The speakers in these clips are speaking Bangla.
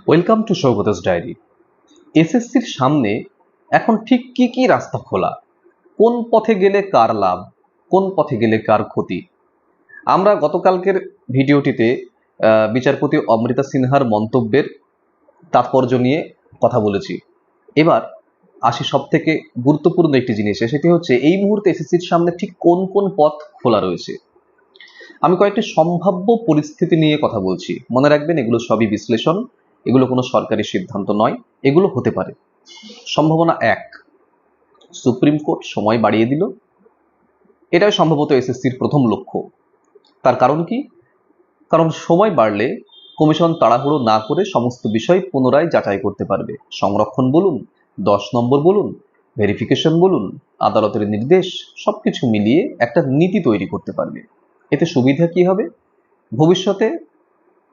Welcome to সৌগতস diary. এসএসসির সামনে এখন ঠিক কি কি রাস্তা খোলা, কোন পথে গেলে কার লাভ, কোন পথে গেলে কার ক্ষতি। আমরা গতকালকের ভিডিওটিতে বিচারপতি অমৃতা সিনহার মন্তব্যের তাৎপর্য নিয়ে কথা বলেছি। এবার আসি সব থেকে গুরুত্বপূর্ণ একটি জিনিসে, সেটি হচ্ছে এই মুহূর্তে এসএসসির সামনে ঠিক কোন কোন পথ খোলা রয়েছে। আমি কয়েকটি সম্ভাব্য পরিস্থিতি নিয়ে কথা বলছি, মনে রাখবেন এগুলো সবই বিশ্লেষণ, এগুলো কোনো সরকারি সিদ্ধান্ত নয়, এগুলো হতে পারে। সম্ভাবনা এক, সুপ্রিম কোর্ট সময় বাড়িয়ে দিল। এটাই সম্ভবত এসএসসির প্রথম লক্ষ্য। তার কারণ কি? কারণ সময় বাড়লে কমিশন তাড়াহুড়ো না করে সমস্ত বিষয় পুনরায় যাচাই করতে পারবে। সংরক্ষণ বলুন, 10 নম্বর বলুন, ভেরিফিকেশন বলুন, আদালতের নির্দেশ, সবকিছু মিলিয়ে একটা নীতি তৈরি করতে পারবে। এতে সুবিধা কি হবে? ভবিষ্যতে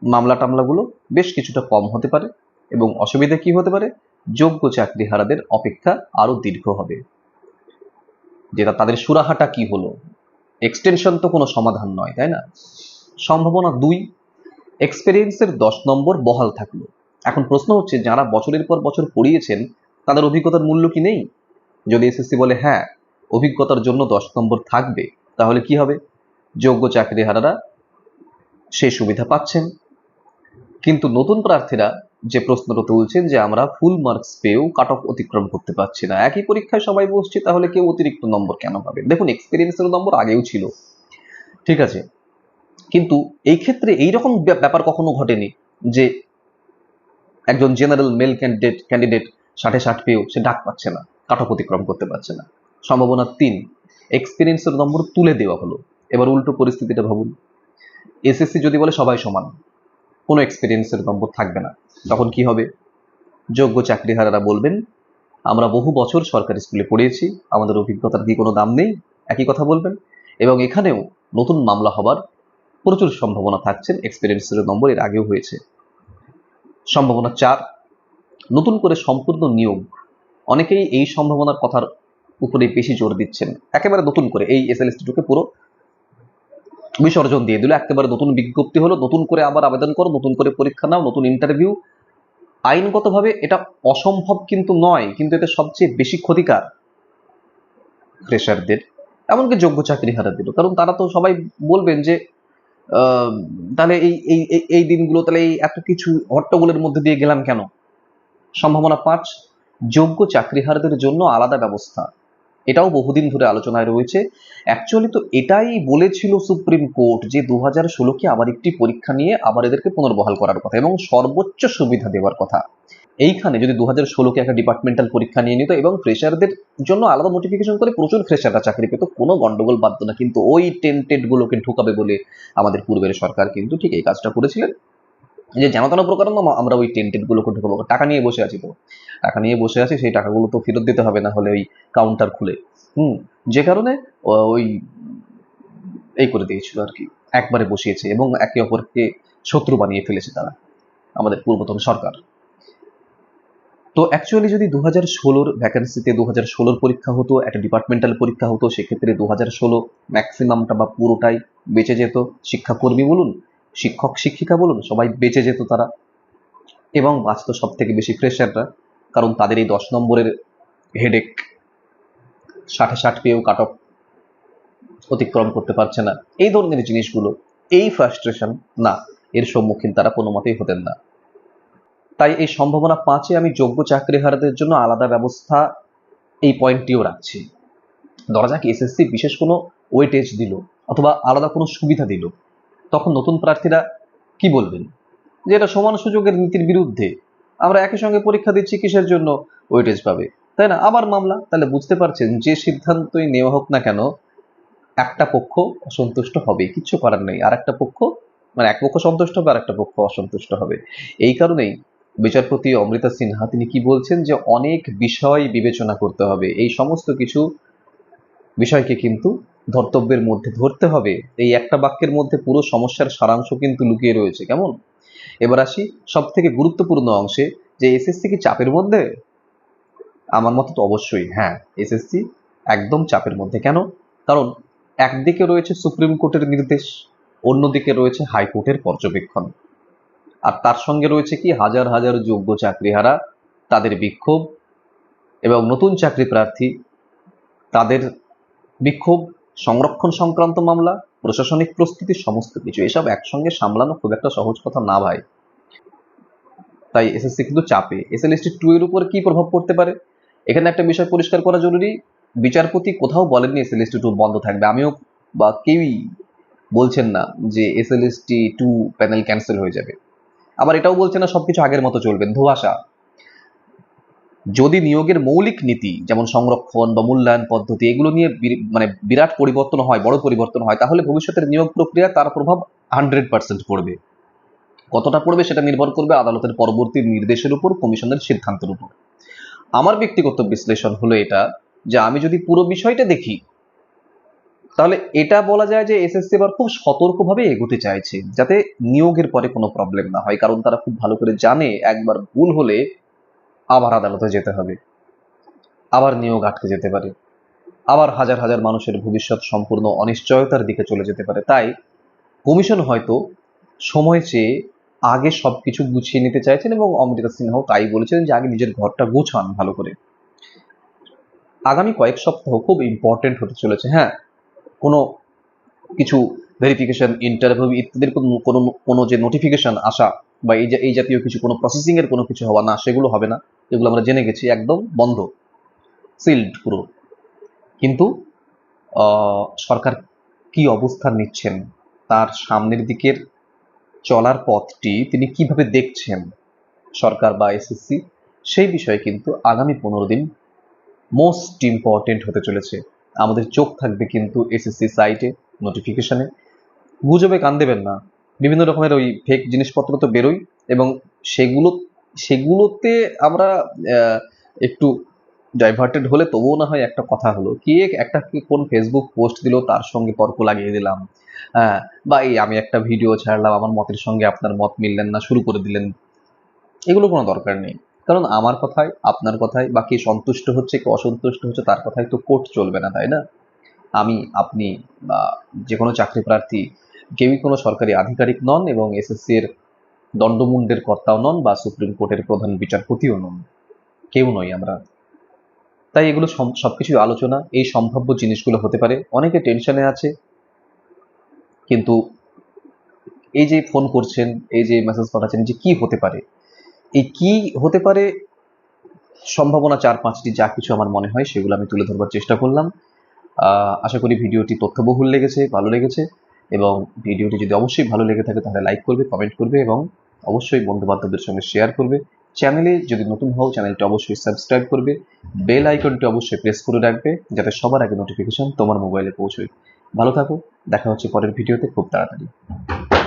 মামলা টামলাগুলো বেশ কিছুটা কম হতে পারে, এবং অসুবিধা কি হতে পারে? যোগ্য চাকরিহারাদের অপেক্ষা আরো দীর্ঘ হবে। যেটা তাদের সুরাহাটা কি হলো, এক্সটেনশন তো কোনো সমাধান নয়, তাই না? সম্ভাবনা দুই, এক্সপেরিয়েন্সের 10 নম্বর বহাল থাকলো। এখন প্রশ্ন হচ্ছে, যারা বছরের পর বছর পড়িয়েছেন তাদের অভিজ্ঞতার মূল্য কি নেই? যদি এসএসসি বলে হ্যাঁ, অভিজ্ঞতার জন্য 10 নম্বর থাকবে, তাহলে কি হবে? যোগ্য চাকরিহারারা সেই সুবিধা পাচ্ছেন। কিন্তু নতুন প্রার্থীরা যে প্রশ্নটা তুলছেন যে আমরা ফুল মার্কস পেয়েও কাট অফ অতিক্রম করতে পারছি না, একই পরীক্ষায় সবাই বসছি, তাহলে কেউ অতিরিক্ত নম্বর কেন পাবে? দেখুন, এক্সপিরিয়েন্সের নম্বর আগেও ছিল, ঠিক আছে, কিন্তু এই ক্ষেত্রে এইরকম ব্যাপার কখনো ঘটেনি যে একজন জেনারেল মেল ক্যান্ডিডেট 60 পেয়েও সে ডাক পাচ্ছে না, কাট অফ অতিক্রম করতে পারছে না। সম্ভাবনা তিন, এক্সপিরিয়েন্সের নম্বর তুলে দেওয়া হলো। এবার উল্টো পরিস্থিতিটা ভাবুন, এসএসসি যদি বলে সবাই সমান, কোনো এক্সপিরিয়েন্সের নম্বর থাকবে না, তখন কি হবে? যোগ্য চাকরিহারারা বলবেন আমরা বহু বছর সরকারি স্কুলে পড়িয়েছি, আমাদের অভিজ্ঞতার কি কোনো দাম নেই, একই কথা বলবেন। এবং এখানেও নতুন মামলা হবার প্রচুর সম্ভাবনা থাকছেন, এক্সপিরিয়েন্সের নম্বর এর আগেও হয়েছে। সম্ভাবনা চার, নতুন করে সম্পূর্ণ নিয়োগ। অনেকেই এই সম্ভাবনার কথার উপরে বেশি জোর দিচ্ছেন। একেবারে নতুন করে এই এসএলএসটি-টুকে পুরো বিসর্জন দিয়ে দিল, একেবারে নতুন বিজ্ঞপ্তি হলো, নতুন করে আবার আবেদন করো, নতুন করে পরীক্ষা নাও, নতুন ইন্টারভিউ। আইনগতভাবে এটা অসম্ভব কিন্তু নয়, কিন্তু এটা সবচেয়ে বেশি ক্ষতিকার ফ্রেশারদের, এমনকি যোগ্য চাকরিহারাদেরও। কারণ তারা তো সবাই বলবেন যে তাহলে এই এই এই দিনগুলো তাহলে এই এত কিছু হট্টগোলের মধ্যে দিয়ে গেলাম কেন? সম্ভাবনা পাঁচ, যোগ্য চাকরিহারাদের জন্য আলাদা ব্যবস্থা। এটাও বহুদিন ধরে আলোচনায় রয়েছে। অ্যাকচুয়ালি তো এটাই বলেছিল সুপ্রিম কোর্ট যে 2016-কে আবার একটি পরীক্ষা নিয়ে আবার এদেরকে পুনর্বহাল করার কথা এবং সর্বোচ্চ সুবিধা দেওয়ার কথা। এইখানে যদি 2016-কে একটা ডিপার্টমেন্টাল পরীক্ষা নিয়ে নিত এবং ফ্রেশারদের জন্য আলাদা নোটিফিকেশন করে প্রচুর ফ্রেশাররা চাকরি পেত, কোনো গন্ডগোল বাধ্য না। কিন্তু ওই টেন্টেড গুলোকে ঢুকাবে বলে আমাদের পূর্বের সরকার কিন্তু ঠিক এই কাজটা করেছিলেন, যে যেন তেন প্রকার আমরা ওই টেন্টেড গুলোকে ঢুকাবো। টাকা নিয়ে বসে আছি, তো টাকা নিয়ে বসে আছি, সেই টাকাগুলো তো ফেরত দিতে হবে, না হলে ওই কাউন্টার খুলে যে কারণে ওই এই করে দিয়েছিল আর কি, একবারে বসিয়েছে এবং একে অপরকে শত্রু বানিয়ে ফেলেছে তারা, আমাদের পূর্বতন সরকার। তো অ্যাকচুয়ালি যদি 2016-র ভ্যাকেন্সিতে 2016-র পরীক্ষা হতো, একটা ডিপার্টমেন্টাল পরীক্ষা হতো, সেক্ষেত্রে 2016 ম্যাক্সিমামটা বা পুরোটাই বেঁচে যেত। শিক্ষাকর্মী বলুন, শিক্ষক শিক্ষিকা বলুন, সবাই বেঁচে যেত তারা, এবং বাঁচত সব থেকে বেশি ফ্রেশাররা, কারণ তাদের এই 10 নম্বরের হেডেক, 60 পেয়েও কাট অফ অতিক্রম করতে পারছে না, এই ধরনের জিনিসগুলো, এই ফ্রাস্ট্রেশন না, এর সম্মুখীন তারা কোনো মতেই হতেন না। তাই এই সম্ভাবনা পাঁচে আমি যোগ্য চাকরিহারাদের জন্য আলাদা ব্যবস্থা, এই পয়েন্টটিও রাখছি। ধরা যাক এসএসসি বিশেষ কোনো ওয়েটেজ দিল অথবা আলাদা কোনো সুবিধা দিল, তখন নতুন প্রার্থীরা কি বলবেন? যে এটা সমান সুযোগের নীতির বিরুদ্ধে, আমরা একই সঙ্গে পরীক্ষা দিচ্ছি, কিসের জন্য ওয়েটেজ পাবে, তাই না? আবার মামলা। তাহলে বুঝতে পারছেন, যে সিদ্ধান্তই নেওয়া হোক না কেন, একটা পক্ষ অসন্তুষ্ট হবে, কিচ্ছু করার নেই। আর একটা পক্ষ, মানে এক পক্ষ সন্তুষ্ট হবে আর একটা পক্ষ অসন্তুষ্ট হবে। এই কারণেই বিচারপতি অমৃতা সিনহা তিনি কি বলছেন, যে অনেক বিষয় বিবেচনা করতে হবে, এই সমস্ত কিছু বিষয়কে কিন্তু ধর্তব্যের মধ্যে ধরতে হবে। এই একটা বাক্যের মধ্যে পুরো সমস্যার সারাংশ কিন্তু লুকিয়ে রয়েছে। কেমন? এবার আসি সব থেকে গুরুত্বপূর্ণ অংশে, যে এসএসসি কি চাপের মধ্যে? আমার মতে তো অবশ্যই হ্যাঁ, এসএসসি একদম চাপের মধ্যে। কেন? কারণ একদিকে রয়েছে সুপ্রিম কোর্টের নির্দেশ, অন্যদিকে রয়েছে হাইকোর্টের পর্যবেক্ষণ। আর তার সঙ্গে রয়েছে কি হাজার হাজার যোগ্য চাকরিহারা, তাদের বিক্ষোভ, এবং নতুন চাকরি প্রার্থী তাদের বিক্ষোভ, সংরক্ষণ সংক্রান্ত মামলা, প্রশাসনিক প্রস্তুতি, সমস্ত কিছু এসব একসঙ্গে সামলানো খুব একটা সহজ কথা না ভাই। তাই এসএসসি কিন্তু চাপে। এসএলএসটি 2 এর উপর কি প্রভাব পড়তে পারে, এখানে একটা বিষয় পরিষ্কার করা জরুরি। বিচারপতি কোথাও বলেননি এসএলএসটি 2 বন্ধ থাকবে। আমিও বা কেউই বলছেন না যে এসএলএসটি 2 প্যানেল ক্যান্সেল হয়ে যাবে। আবার এটাও বলছে না সবকিছু আগের মতো চলবে, ধোঁয়াশা। যদি নিয়োগের মৌলিক নীতি যেমন সংরক্ষণ বা মূল্যায়ন পদ্ধতি এগুলো নিয়ে মানে বিরাট পরিবর্তন হয়, বড় পরিবর্তন হয়, তাহলে ভবিষ্যতের নিয়োগ প্রক্রিয়া তার প্রভাব 100% পড়বে। কতটা পড়বে সেটা নির্ভর করবে আদালতের পরবর্তী নির্দেশের উপর, কমিশনের সিদ্ধান্তের উপর। আমার ব্যক্তিগত বিশ্লেষণ হলো এটা, যে আমি যদি পুরো বিষয়টা দেখি তাহলে এটা বলা যায় যে এসএসসি এবার খুব সতর্কভাবে এগোতে চাইছে, যাতে নিয়োগের পরে কোনো প্রবলেম না হয়। কারণ তারা খুব ভালো করে জানে একবার ভুল হলে আবার আদালতে যেতে হবে, আবার নিয়োগ আটকে যেতে পারে, আবার হাজার হাজার মানুষের ভবিষ্যৎ সম্পূর্ণ অনিশ্চয়তার দিকে চলে যেতে পারে। তাই কমিশন হয়তো সময় চেয়ে আগে সবকিছু গুছিয়ে নিতে চাইছেন, এবং অমৃতা সিনহাও তাই বলেছেন যে আগে নিজের ঘরটা গোছান ভালো করে। আগামী কয়েক সপ্তাহ খুব ইম্পর্টেন্ট হতে চলেছে। হ্যাঁ, কোনো কিছু ভেরিফিকেশন, ইন্টারভিউ ইত্যাদির কোনো যে নোটিফিকেশন আসা বা এই জাতীয় কিছু কোনো প্রসেসিং এর কোনো কিছু হওয়া, না সেগুলো হবে না। এগুলো আমরা জেনে গেছি, একদম বন্ধ, সিলড পুরো। কিন্তু সরকার কি অবস্থান নিচ্ছেন, তার সামনের দিকের চলার পথটি তিনি কিভাবে দেখছেন সরকার বা এসএসসি, সেই বিষয়ে কিন্তু আগামী 15 দিন মোস্ট ইম্পর্টেন্ট হতে চলেছে। আমাদের চোখ থাকবে কিন্তু এসএসসি সাইটে, নোটিফিকেশনে। গুজবে কান দেবেন না, বিভিন্ন রকমের ওই ফেক জিনিসপত্র তো বেরোই, এবং সেগুলোতে আমরা একটু ডাইভার্টেড হলে তবুও না হয় একটা কথা হলো কি, একটা কোন ফেসবুক পোস্ট দিল তার সঙ্গে তর্ক লাগিয়ে দিলাম, হ্যাঁ, বা এই আমি একটা ভিডিও ছাড়লাম আমার মতের সঙ্গে আপনার মত মিললেন না, শুরু করে দিলেন। এগুলো কোনো দরকার নেই। কারণ আমার কথায়, আপনার কথায়, বা কে সন্তুষ্ট হচ্ছে কে অসন্তুষ্ট হচ্ছে তার কথায় তো কোর্ট চলবে না, তাই না? আমি, আপনি বা যে কোনো চাকরি প্রার্থী কেউই কোনো সরকারি আধিকারিক নন, এবং এসএসসি এর দণ্ডমুণ্ডের কর্তাও নন, বা সুপ্রিম কোর্টের প্রধান বিচারপতিও নন, কেউ নই আমরা। তাই এগুলো সবকিছু আলোচনা, এই সম্ভাব্য জিনিসগুলো হতে পারে। অনেকে টেনশনে আছে, কিন্তু এই যে ফোন করছেন, এই যে মেসেজ পাঠাচ্ছেন, যে কি হতে পারে, এই কি হতে পারে সম্ভাবনা 4-5টি যা কিছু আমার মনে হয় সেগুলো আমি তুলে ধরবার চেষ্টা করলাম। আশা করি ভিডিওটি তথ্যবহুল লেগেছে, ভালো লেগেছে, এবং ভিডিওটি যদি অবশ্যই ভালো লেগে থাকে তাহলে লাইক করবে, কমেন্ট করবে, এবং অবশ্যই বন্ধু বান্ধবদের সঙ্গে শেয়ার করবে। চ্যানেলে যদি নতুন হও চ্যানেলটি অবশ্যই সাবস্ক্রাইব করবে, বেল আইকনটি অবশ্যই প্রেস করে রাখবে যাতে সবার আগে নোটিফিকেশন তোমার মোবাইলে পৌঁছয়। ভালো থাকো, দেখা হচ্ছে পরের ভিডিওতে খুব তাড়াতাড়ি।